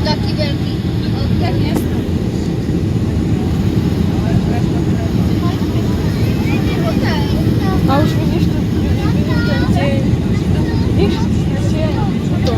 Taki wielki. Tak jest. A już widzisz, widzisz, to.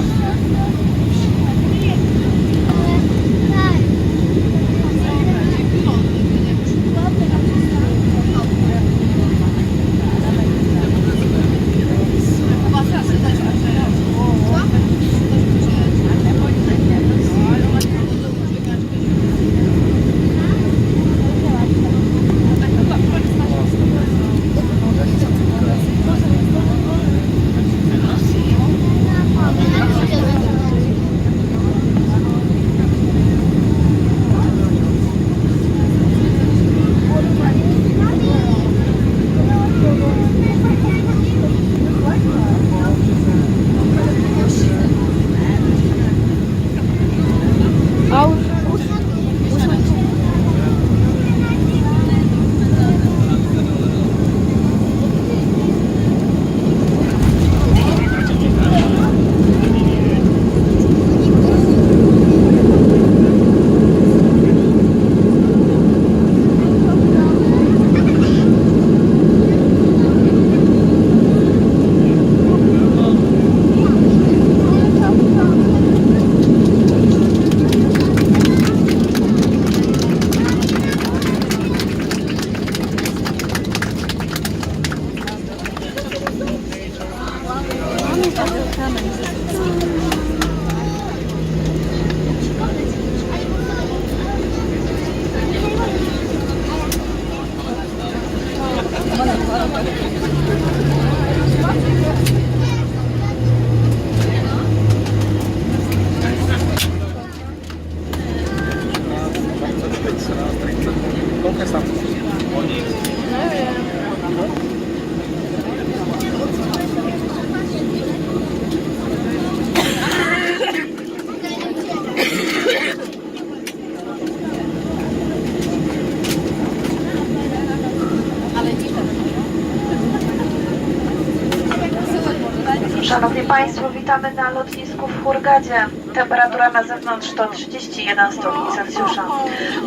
Szanowni Państwo, witamy na lotnisku w Hurgadzie. Temperatura na zewnątrz to 31 stopni Celsjusza.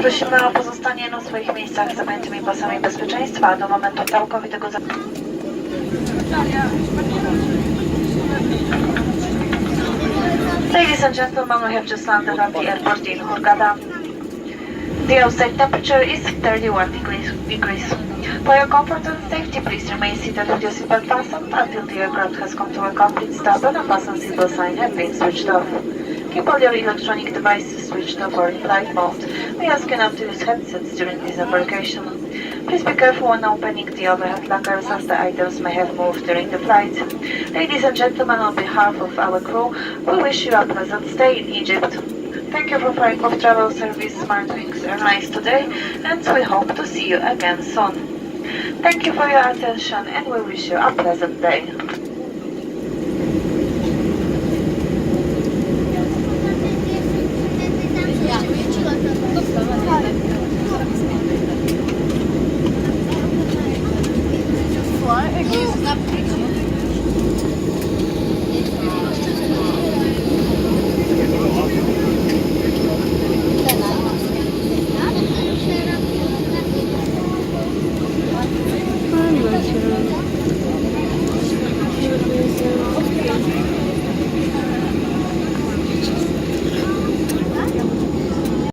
Prosimy o pozostanie na swoich miejscach z zajętymi pasami bezpieczeństwa do momentu całkowitego Ladies and gentlemen, we have just landed at the airport in Hurghada. The outside temperature is 31 degrees. For your comfort and safety, please remain seated with your seatbelt fastened until the aircraft has come to a complete stop and the fasten seatbelt sign has been switched off. Keep all your electronic devices switched off or in flight mode. We ask you not to use headsets during this embarkation. Please be careful when opening the overhead lockers as the items may have moved during the flight. Ladies and gentlemen, on behalf of our crew, we wish you a pleasant stay in Egypt. Thank you for flying with travel service SmartWings Airlines today, and we hope to see you again soon. Thank you for your attention, and we wish you a pleasant day. Thank you.